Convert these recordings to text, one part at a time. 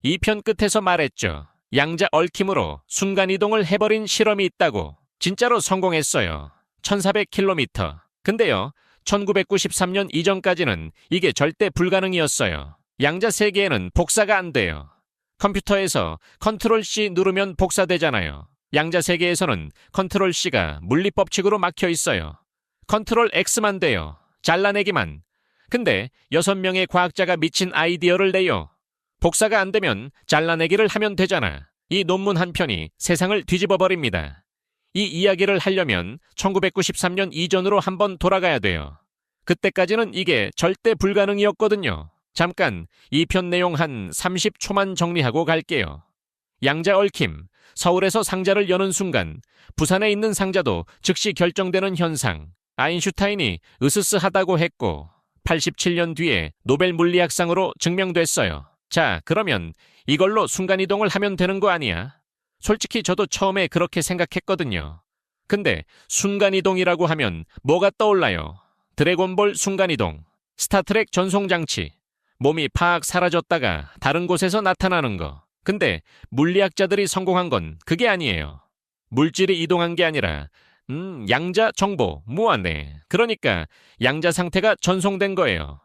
2편 끝에서 말했죠. 양자 얽힘으로 순간이동을 해버린 실험이 있다고. 진짜로 성공했어요. 1400km. 근데요, 1993년 이전까지는 이게 절대 불가능이었어요. 양자 세계에는 복사가 안 돼요. 컴퓨터에서 컨트롤 C 누르면 복사되잖아요. 양자 세계에서는 컨트롤 C가 물리법칙으로 막혀 있어요. 컨트롤 X만 돼요. 잘라내기만. 근데 6명의 과학자가 미친 아이디어를 내요. 복사가 안 되면 잘라내기를 하면 되잖아. 이 논문 한 편이 세상을 뒤집어 버립니다. 이 이야기를 하려면 1993년 이전으로 한번 돌아가야 돼요. 그때까지는 이게 절대 불가능이었거든요. 잠깐 이 편 내용 한 30초만 정리하고 갈게요. 양자 얽힘, 서울에서 상자를 여는 순간 부산에 있는 상자도 즉시 결정되는 현상. 아인슈타인이 으스스하다고 했고 87년 뒤에 노벨 물리학상으로 증명됐어요. 자, 그러면 이걸로 순간이동을 하면 되는 거 아니야? 솔직히 저도 처음에 그렇게 생각했거든요. 근데 순간이동이라고 하면 뭐가 떠올라요? 드래곤볼 순간이동, 스타트랙 전송장치, 몸이 팍 사라졌다가 다른 곳에서 나타나는 거. 근데 물리학자들이 성공한 건 그게 아니에요. 물질이 이동한 게 아니라 양자 정보 무한대. 그러니까 양자 상태가 전송된 거예요.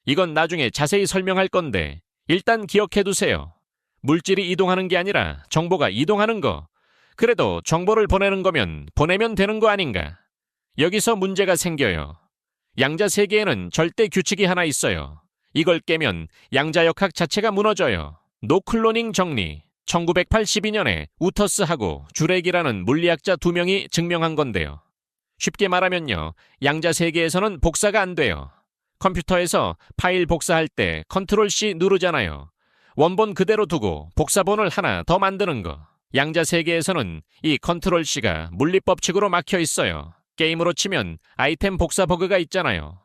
이건 나중에 자세히 설명할 건데 일단 기억해 두세요. 물질이 이동하는 게 아니라 정보가 이동하는 거. 그래도 정보를 보내는 거면 보내면 되는 거 아닌가? 여기서 문제가 생겨요. 양자 세계에는 절대 규칙이 하나 있어요. 이걸 깨면 양자역학 자체가 무너져요. 노클로닝 정리. 1982년에 우터스하고 주렉이라는 물리학자 2명이 증명한 건데요. 쉽게 말하면요, 양자 세계에서는 복사가 안 돼요. 컴퓨터에서 파일 복사할 때 컨트롤 C 누르잖아요. 원본 그대로 두고 복사본을 하나 더 만드는 거. 양자 세계에서는 이 컨트롤 C가 물리법칙으로 막혀 있어요. 게임으로 치면 아이템 복사 버그가 있잖아요.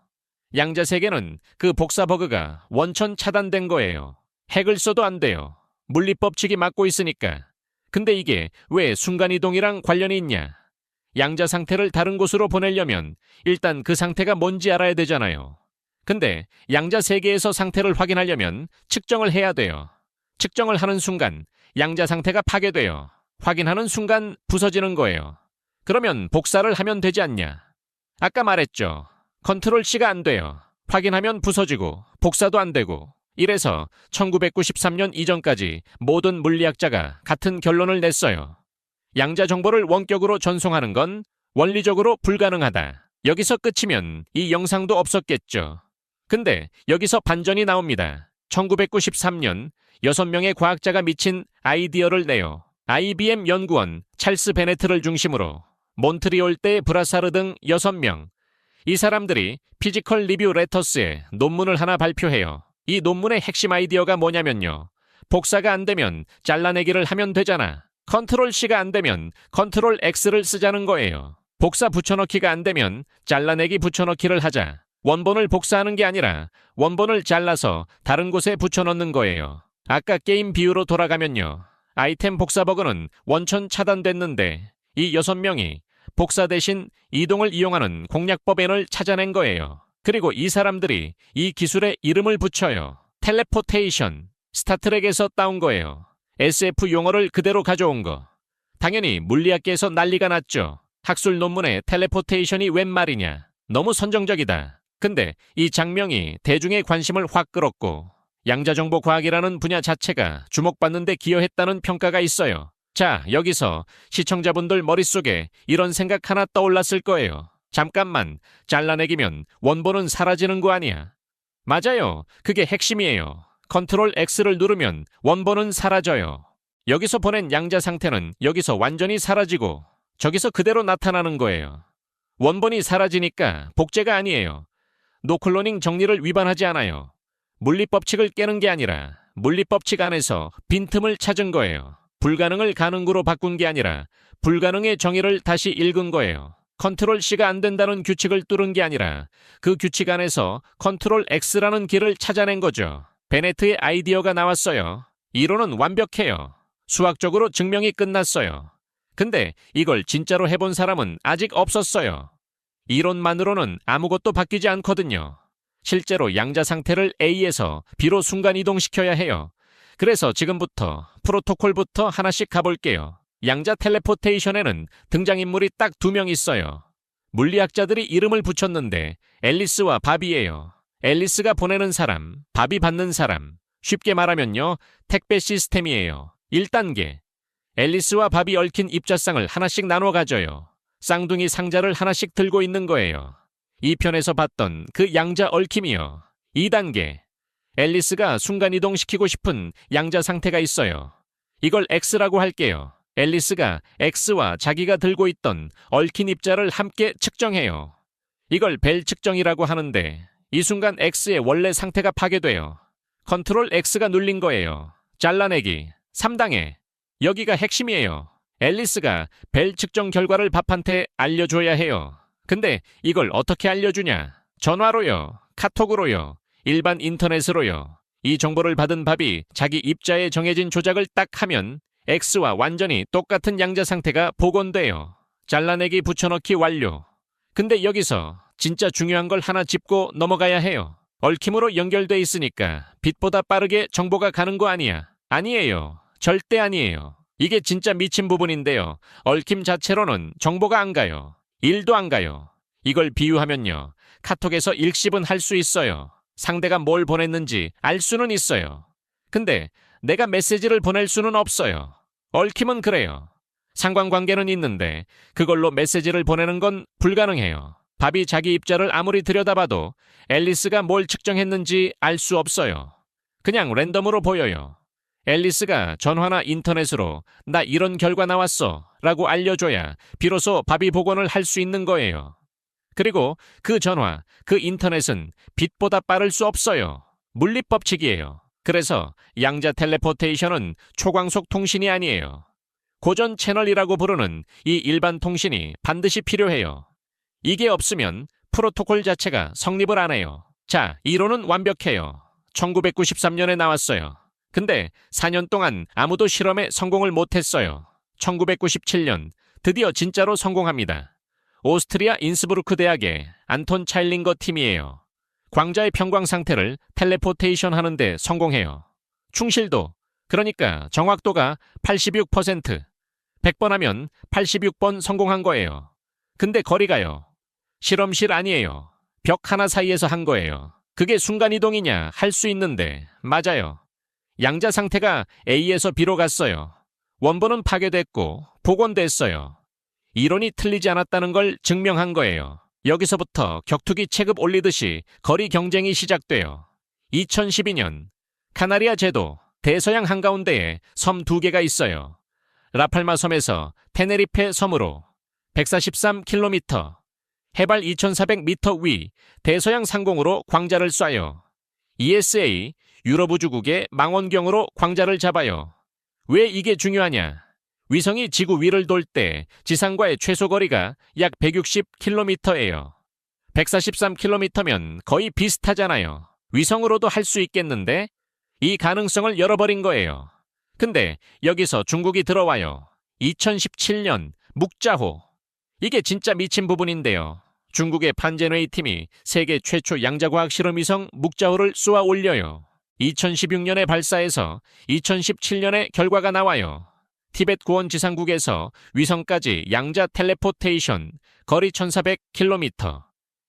양자 세계는 그 복사 버그가 원천 차단된 거예요. 핵을 써도 안 돼요. 물리법칙이 막고 있으니까. 근데 이게 왜 순간이동이랑 관련이 있냐? 양자 상태를 다른 곳으로 보내려면 일단 그 상태가 뭔지 알아야 되잖아요. 근데 양자 세계에서 상태를 확인하려면 측정을 해야 돼요. 측정을 하는 순간 양자 상태가 파괴돼요. 확인하는 순간 부서지는 거예요. 그러면 복사를 하면 되지 않냐? 아까 말했죠. 컨트롤 C가 안 돼요. 확인하면 부서지고 복사도 안 되고. 이래서 1993년 이전까지 모든 물리학자가 같은 결론을 냈어요. 양자 정보를 원격으로 전송하는 건 원리적으로 불가능하다. 여기서 끝이면 이 영상도 없었겠죠. 근데 여기서 반전이 나옵니다. 1993년 6명의 과학자가 미친 아이디어를 내요. IBM 연구원 찰스 베네트를 중심으로 몬트리올대 브라사르 등 6명. 이 사람들이 피지컬 리뷰 레터스에 논문을 하나 발표해요. 이 논문의 핵심 아이디어가 뭐냐면요. 복사가 안 되면 잘라내기를 하면 되잖아. 컨트롤 C가 안 되면 컨트롤 X를 쓰자는 거예요. 복사 붙여넣기가 안 되면 잘라내기 붙여넣기를 하자. 원본을 복사하는 게 아니라 원본을 잘라서 다른 곳에 붙여넣는 거예요. 아까 게임 비유로 돌아가면요. 아이템 복사 버그는 원천 차단됐는데 이 6명이 복사 대신 이동을 이용하는 공략법 N을 찾아낸 거예요. 그리고 이 사람들이 이 기술에 이름을 붙여요. 텔레포테이션. 스타트랙에서 따온 거예요. SF 용어를 그대로 가져온 거. 당연히 물리학계에서 난리가 났죠. 학술 논문에 텔레포테이션이 웬 말이냐. 너무 선정적이다. 근데 이 장명이 대중의 관심을 확 끌었고 양자정보과학이라는 분야 자체가 주목받는 데 기여했다는 평가가 있어요. 자, 여기서 시청자분들 머릿속에 이런 생각 하나 떠올랐을 거예요. 잠깐만, 잘라내기면 원본은 사라지는 거 아니야? 맞아요. 그게 핵심이에요. 컨트롤 X를 누르면 원본은 사라져요. 여기서 보낸 양자 상태는 여기서 완전히 사라지고 저기서 그대로 나타나는 거예요. 원본이 사라지니까 복제가 아니에요. 노클로닝 정리를 위반하지 않아요. 물리법칙을 깨는 게 아니라 물리법칙 안에서 빈틈을 찾은 거예요. 불가능을 가능으로 바꾼 게 아니라 불가능의 정의를 다시 읽은 거예요. 컨트롤 C가 안 된다는 규칙을 뚫은 게 아니라 그 규칙 안에서 컨트롤 X라는 길을 찾아낸 거죠. 베네트의 아이디어가 나왔어요. 이론은 완벽해요. 수학적으로 증명이 끝났어요. 근데 이걸 진짜로 해본 사람은 아직 없었어요. 이론만으로는 아무것도 바뀌지 않거든요. 실제로 양자 상태를 A에서 B로 순간 이동시켜야 해요. 그래서 지금부터 프로토콜부터 하나씩 가볼게요. 양자 텔레포테이션에는 등장인물이 딱 2명 있어요. 물리학자들이 이름을 붙였는데 앨리스와 바비예요. 앨리스가 보내는 사람, 바비 받는 사람. 쉽게 말하면요, 택배 시스템이에요. 1단계. 앨리스와 바비 얽힌 입자쌍을 하나씩 나눠 가져요. 쌍둥이 상자를 하나씩 들고 있는 거예요. 2편에서 봤던 그 양자 얽힘이요. 2단계. 앨리스가 순간이동시키고 싶은 양자 상태가 있어요. 이걸 X라고 할게요. 앨리스가 X와 자기가 들고 있던 얽힌 입자를 함께 측정해요. 이걸 벨 측정이라고 하는데 이 순간 X의 원래 상태가 파괴돼요. 컨트롤 X가 눌린 거예요. 잘라내기. 3단계. 여기가 핵심이에요. 앨리스가 벨 측정 결과를 밥한테 알려줘야 해요. 근데 이걸 어떻게 알려주냐? 전화로요. 카톡으로요. 일반 인터넷으로요. 이 정보를 받은 밥이 자기 입자에 정해진 조작을 딱 하면 X와 완전히 똑같은 양자 상태가 복원돼요. 잘라내기 붙여넣기 완료. 근데 여기서 진짜 중요한 걸 하나 짚고 넘어가야 해요. 얽힘으로 연결돼 있으니까 빛보다 빠르게 정보가 가는 거 아니야. 아니에요. 절대 아니에요. 이게 진짜 미친 부분인데요. 얽힘 자체로는 정보가 안 가요. 1도 안 가요. 이걸 비유하면요. 카톡에서 읽씹은 할 수 있어요. 상대가 뭘 보냈는지 알 수는 있어요. 근데 내가 메시지를 보낼 수는 없어요. 얽힘은 그래요. 상관관계는 있는데 그걸로 메시지를 보내는 건 불가능해요. 밥이 자기 입자를 아무리 들여다봐도 앨리스가 뭘 측정했는지 알 수 없어요. 그냥 랜덤으로 보여요. 앨리스가 전화나 인터넷으로 나 이런 결과 나왔어 라고 알려줘야 비로소 밥이 복원을 할 수 있는 거예요. 그리고 그 전화, 그 인터넷은 빛보다 빠를 수 없어요. 물리법칙이에요. 그래서 양자 텔레포테이션은 초광속 통신이 아니에요. 고전 채널이라고 부르는 이 일반 통신이 반드시 필요해요. 이게 없으면 프로토콜 자체가 성립을 안 해요. 자, 이론은 완벽해요. 1993년에 나왔어요. 근데 4년 동안 아무도 실험에 성공을 못했어요. 1997년 드디어 진짜로 성공합니다. 오스트리아 인스부르크 대학의 안톤 차일링거 팀이에요. 광자의 평광 상태를 텔레포테이션 하는데 성공해요. 충실도, 그러니까 정확도가 86%. 100번 하면 86번 성공한 거예요. 근데 거리가요. 실험실 아니에요. 벽 하나 사이에서 한 거예요. 그게 순간이동이냐 할 수 있는데 맞아요. 양자 상태가 A에서 B로 갔어요. 원본은 파괴됐고 복원됐어요. 이론이 틀리지 않았다는 걸 증명한 거예요. 여기서부터 격투기 체급 올리듯이 거리 경쟁이 시작돼요. 2012년 카나리아 제도 대서양 한가운데에 섬 2개가 있어요. 라팔마 섬에서 테네리페 섬으로 143km, 해발 2400m 위 대서양 상공으로 광자를 쏴요. ESA 유럽우주국의 망원경으로 광자를 잡아요. 왜 이게 중요하냐? 위성이 지구 위를 돌 때 지상과의 최소 거리가 약 160km예요. 143km면 거의 비슷하잖아요. 위성으로도 할 수 있겠는데? 이 가능성을 열어버린 거예요. 근데 여기서 중국이 들어와요. 2017년 묵자호. 이게 진짜 미친 부분인데요. 중국의 판젠웨이 팀이 세계 최초 양자과학 실험위성 묵자호를 쏘아 올려요. 2016년에 발사해서 2017년에 결과가 나와요. 티벳 구원 지상국에서 위성까지 양자 텔레포테이션, 거리 1400km.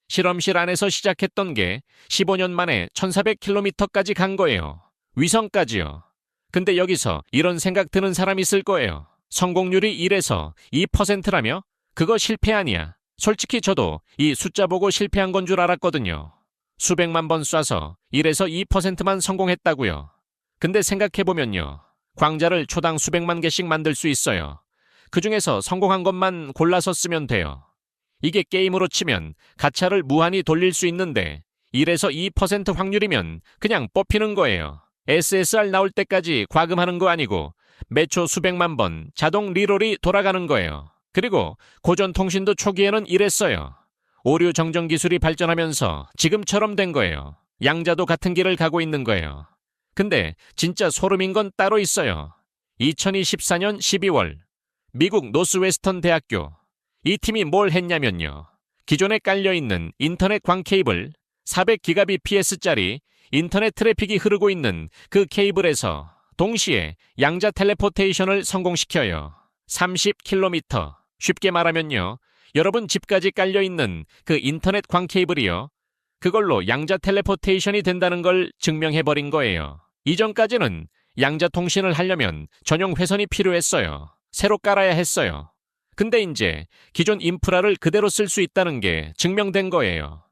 실험실 안에서 시작했던 게 15년 만에 1400km까지 간 거예요. 위성까지요. 근데 여기서 이런 생각 드는 사람 있을 거예요. 성공률이 1에서 2%라며? 그거 실패 아니야. 솔직히 저도 이 숫자 보고 실패한 건 줄 알았거든요. 수백만 번 쏴서 1에서 2%만 성공했다고요. 근데 생각해보면요. 광자를 초당 수백만 개씩 만들 수 있어요. 그중에서 성공한 것만 골라서 쓰면 돼요. 이게 게임으로 치면 가차를 무한히 돌릴 수 있는데 1에서 2% 확률이면 그냥 뽑히는 거예요. SSR 나올 때까지 과금하는 거 아니고 매초 수백만 번 자동 리롤이 돌아가는 거예요. 그리고 고전통신도 초기에는 이랬어요. 오류 정정 기술이 발전하면서 지금처럼 된 거예요. 양자도 같은 길을 가고 있는 거예요. 근데 진짜 소름인 건 따로 있어요. 2024년 12월 미국 노스웨스턴 대학교 이 팀이 뭘 했냐면요. 기존에 깔려있는 인터넷 광 케이블 400GBps짜리 인터넷 트래픽이 흐르고 있는 그 케이블에서 동시에 양자 텔레포테이션을 성공시켜요. 30km. 쉽게 말하면요. 여러분 집까지 깔려있는 그 인터넷 광 케이블이요. 그걸로 양자 텔레포테이션이 된다는 걸 증명해버린 거예요. 이전까지는 양자 통신을 하려면 전용 회선이 필요했어요. 새로 깔아야 했어요. 근데 이제 기존 인프라를 그대로 쓸 수 있다는 게 증명된 거예요.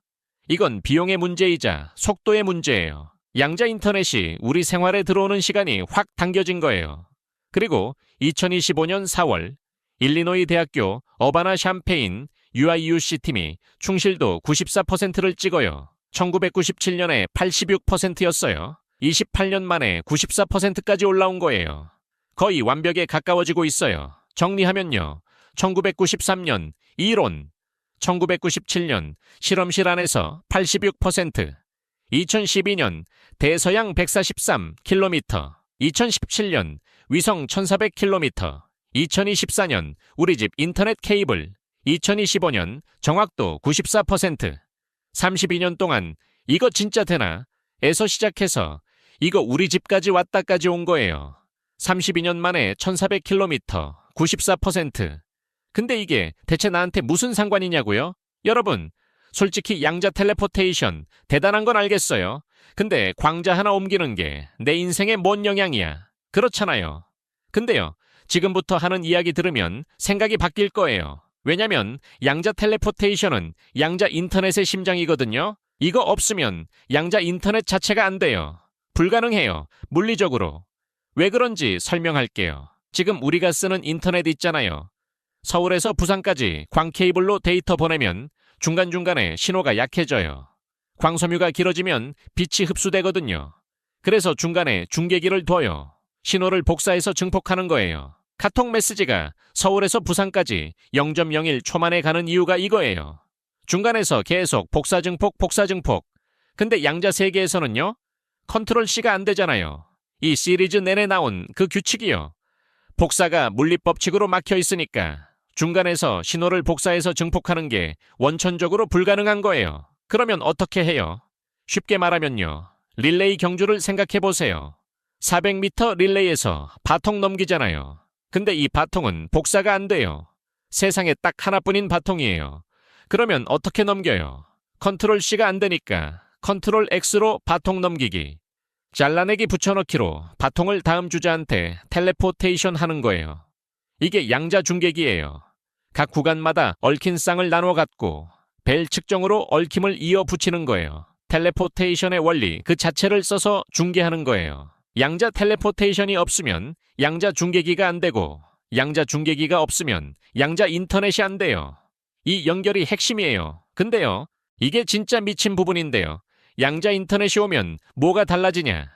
이건 비용의 문제이자 속도의 문제예요. 양자 인터넷이 우리 생활에 들어오는 시간이 확 당겨진 거예요. 그리고 2025년 4월 일리노이 대학교 어바나 샴페인 UIUC 팀이 충실도 94%를 찍어요. 1997년에 86%였어요. 28년 만에 94%까지 올라온 거예요. 거의 완벽에 가까워지고 있어요. 정리하면요. 1993년 이론, 1997년 실험실 안에서 86%, 2012년 대서양 143km, 2017년 위성 1400km, 2024년 우리 집 인터넷 케이블, 2025년 정확도 94%, 32년 동안 이거 진짜 되나? 에서 시작해서 이거 우리 집까지 왔다까지 온 거예요. 32년 만에 1400km, 94%. 근데 이게 대체 나한테 무슨 상관이냐고요? 여러분, 솔직히 양자 텔레포테이션 대단한 건 알겠어요. 근데 광자 하나 옮기는 게 내 인생에 뭔 영향이야? 그렇잖아요. 근데요, 지금부터 하는 이야기 들으면 생각이 바뀔 거예요. 왜냐면 양자 텔레포테이션은 양자 인터넷의 심장이거든요. 이거 없으면 양자 인터넷 자체가 안 돼요. 불가능해요. 물리적으로. 왜 그런지 설명할게요. 지금 우리가 쓰는 인터넷 있잖아요. 서울에서 부산까지 광 케이블로 데이터 보내면 중간중간에 신호가 약해져요. 광섬유가 길어지면 빛이 흡수되거든요. 그래서 중간에 중계기를 둬요. 신호를 복사해서 증폭하는 거예요. 카톡 메시지가 서울에서 부산까지 0.01초 만에 가는 이유가 이거예요. 중간에서 계속 복사증폭. 근데 양자 세계에서는요. 컨트롤 C가 안 되잖아요. 이 시리즈 내내 나온 그 규칙이요. 복사가 물리법칙으로 막혀 있으니까 중간에서 신호를 복사해서 증폭하는 게 원천적으로 불가능한 거예요. 그러면 어떻게 해요? 쉽게 말하면요. 릴레이 경주를 생각해 보세요. 400m 릴레이에서 바통 넘기잖아요. 근데 이 바통은 복사가 안 돼요. 세상에 딱 하나뿐인 바통이에요. 그러면 어떻게 넘겨요? 컨트롤 C가 안 되니까 컨트롤 X로 바통 넘기기. 잘라내기 붙여넣기로 바통을 다음 주자한테 텔레포테이션 하는 거예요. 이게 양자 중계기예요. 각 구간마다 얽힌 쌍을 나눠 갖고 벨 측정으로 얽힘을 이어 붙이는 거예요. 텔레포테이션의 원리 그 자체를 써서 중계하는 거예요. 양자 텔레포테이션이 없으면 양자 중계기가 안 되고 양자 중계기가 없으면 양자 인터넷이 안 돼요. 이 연결이 핵심이에요. 근데요, 이게 진짜 미친 부분인데요. 양자 인터넷이 오면 뭐가 달라지냐?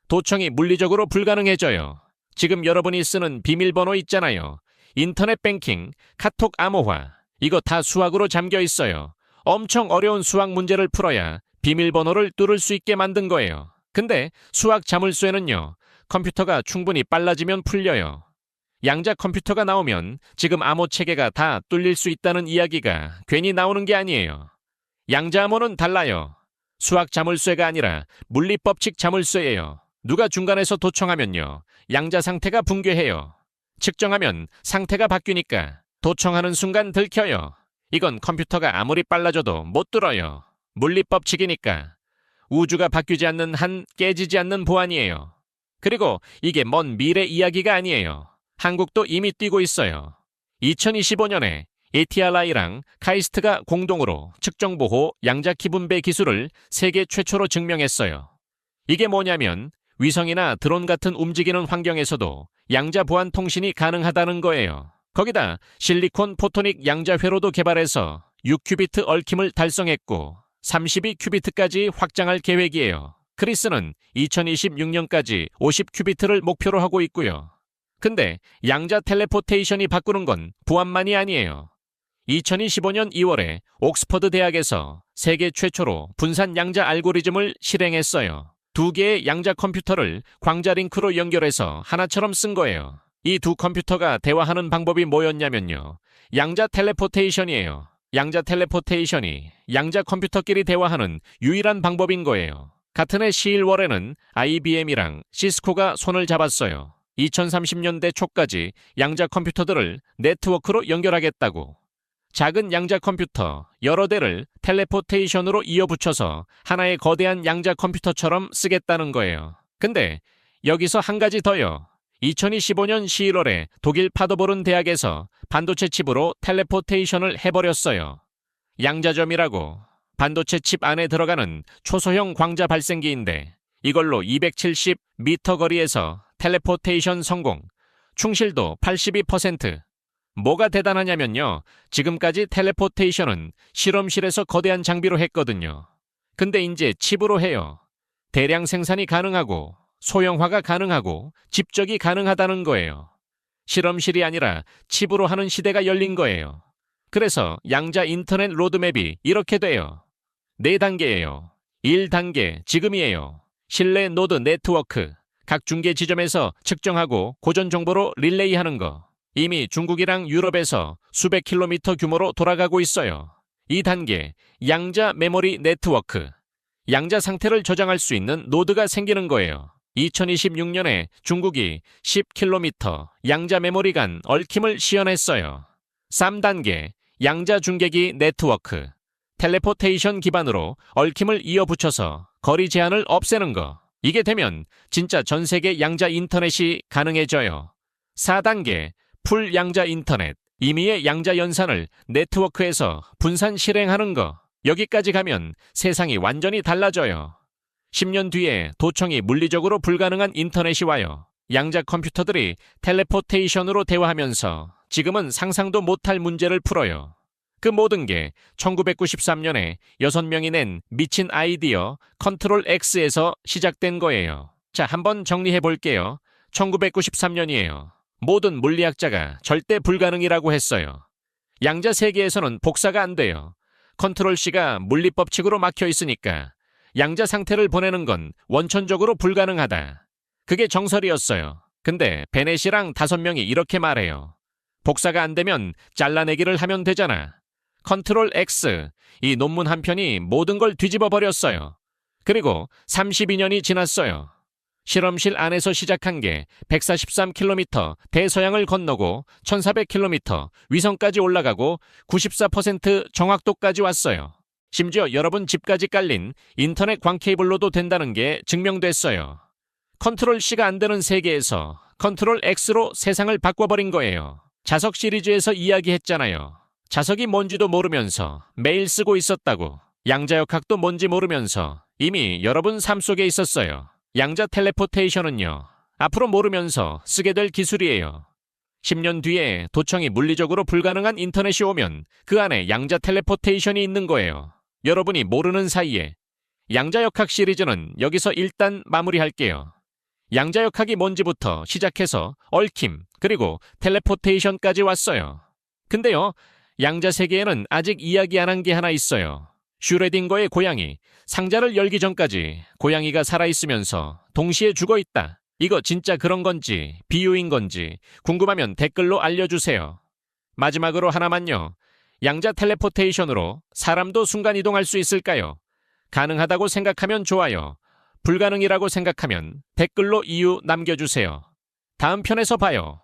도청이 물리적으로 불가능해져요. 지금 여러분이 쓰는 비밀번호 있잖아요. 인터넷 뱅킹, 카톡 암호화. 이거 다 수학으로 잠겨 있어요. 엄청 어려운 수학 문제를 풀어야 비밀번호를 뚫을 수 있게 만든 거예요. 근데 수학 자물쇠는요. 컴퓨터가 충분히 빨라지면 풀려요. 양자 컴퓨터가 나오면 지금 암호 체계가 다 뚫릴 수 있다는 이야기가 괜히 나오는 게 아니에요. 양자 암호는 달라요. 수학 자물쇠가 아니라 물리법칙 자물쇠예요. 누가 중간에서 도청하면요. 양자 상태가 붕괴해요. 측정하면 상태가 바뀌니까 도청하는 순간 들켜요. 이건 컴퓨터가 아무리 빨라져도 못 뚫어요. 물리법칙이니까. 우주가 바뀌지 않는 한 깨지지 않는 보안이에요. 그리고 이게 먼 미래 이야기가 아니에요. 한국도 이미 뛰고 있어요. 2025년에 ATRI랑 카이스트가 공동으로 측정보호 양자키 분배 기술을 세계 최초로 증명했어요. 이게 뭐냐면 위성이나 드론 같은 움직이는 환경에서도 양자 보안 통신이 가능하다는 거예요. 거기다 실리콘 포토닉 양자 회로도 개발해서 6큐비트 얽힘을 달성했고 32큐비트까지 확장할 계획이에요. 크리스는 2026년까지 50큐비트를 목표로 하고 있고요. 근데 양자 텔레포테이션이 바꾸는 건 보안만이 아니에요. 2025년 2월에 옥스퍼드 대학에서 세계 최초로 분산 양자 알고리즘을 실행했어요. 두 개의 양자 컴퓨터를 광자 링크로 연결해서 하나처럼 쓴 거예요. 이 두 컴퓨터가 대화하는 방법이 뭐였냐면요. 양자 텔레포테이션이에요. 양자 텔레포테이션이 양자 컴퓨터끼리 대화하는 유일한 방법인 거예요. 같은 해 11월에는 IBM이랑 시스코가 손을 잡았어요. 2030년대 초까지 양자 컴퓨터들을 네트워크로 연결하겠다고. 작은 양자 컴퓨터 여러 대를 텔레포테이션으로 이어붙여서 하나의 거대한 양자 컴퓨터처럼 쓰겠다는 거예요. 근데 여기서 한 가지 더요. 2025년 11월에 독일 파더보른 대학에서 반도체 칩으로 텔레포테이션을 해버렸어요. 양자점이라고. 반도체 칩 안에 들어가는 초소형 광자 발생기인데 이걸로 270m 거리에서 텔레포테이션 성공, 충실도 82%. 뭐가 대단하냐면요. 지금까지 텔레포테이션은 실험실에서 거대한 장비로 했거든요. 근데 이제 칩으로 해요. 대량 생산이 가능하고 소형화가 가능하고 집적이 가능하다는 거예요. 실험실이 아니라 칩으로 하는 시대가 열린 거예요. 그래서 양자 인터넷 로드맵이 이렇게 돼요. 4단계예요. 1단계 지금이에요. 실내 노드 네트워크. 각 중계 지점에서 측정하고 고전 정보로 릴레이하는 거. 이미 중국이랑 유럽에서 수백 킬로미터 규모로 돌아가고 있어요. 2단계 양자 메모리 네트워크. 양자 상태를 저장할 수 있는 노드가 생기는 거예요. 2026년에 중국이 10km 양자 메모리 간 얽힘을 시연했어요. 3단계 양자 중계기 네트워크. 텔레포테이션 기반으로 얽힘을 이어붙여서 거리 제한을 없애는 거. 이게 되면 진짜 전 세계 양자 인터넷이 가능해져요. 4단계 풀 양자 인터넷. 임의의 양자 연산을 네트워크에서 분산 실행하는 거. 여기까지 가면 세상이 완전히 달라져요. 10년 뒤에 도청이 물리적으로 불가능한 인터넷이 와요. 양자 컴퓨터들이 텔레포테이션으로 대화하면서 지금은 상상도 못할 문제를 풀어요. 그 모든 게 1993년에 6명이 낸 미친 아이디어 컨트롤 X에서 시작된 거예요. 자, 한번 정리해 볼게요. 1993년이에요. 모든 물리학자가 절대 불가능이라고 했어요. 양자 세계에서는 복사가 안 돼요. 컨트롤 C가 물리법칙으로 막혀 있으니까 양자 상태를 보내는 건 원천적으로 불가능하다. 그게 정설이었어요. 근데 베넷이랑 5명이 이렇게 말해요. 복사가 안 되면 잘라내기를 하면 되잖아. 컨트롤 X, 이 논문 한 편이 모든 걸 뒤집어 버렸어요. 그리고 32년이 지났어요. 실험실 안에서 시작한 게 143km 대서양을 건너고 1400km 위성까지 올라가고 94% 정확도까지 왔어요. 심지어 여러분 집까지 깔린 인터넷 광 케이블로도 된다는 게 증명됐어요. 컨트롤 C가 안 되는 세계에서 컨트롤 X로 세상을 바꿔버린 거예요. 자석 시리즈에서 이야기했잖아요. 자석이 뭔지도 모르면서 매일 쓰고 있었다고. 양자역학도 뭔지 모르면서 이미 여러분 삶 속에 있었어요. 양자 텔레포테이션은요. 앞으로 모르면서 쓰게 될 기술이에요. 10년 뒤에 도청이 물리적으로 불가능한 인터넷이 오면 그 안에 양자 텔레포테이션이 있는 거예요. 여러분이 모르는 사이에. 양자역학 시리즈는 여기서 일단 마무리할게요. 양자역학이 뭔지부터 시작해서 얽힘, 그리고 텔레포테이션까지 왔어요. 근데요, 양자 세계에는 아직 이야기 안 한 게 하나 있어요. 슈레딩거의 고양이, 상자를 열기 전까지 고양이가 살아있으면서 동시에 죽어있다. 이거 진짜 그런 건지 비유인 건지 궁금하면 댓글로 알려주세요. 마지막으로 하나만요. 양자 텔레포테이션으로 사람도 순간이동할 수 있을까요? 가능하다고 생각하면 좋아요. 불가능이라고 생각하면 댓글로 이유 남겨주세요. 다음 편에서 봐요.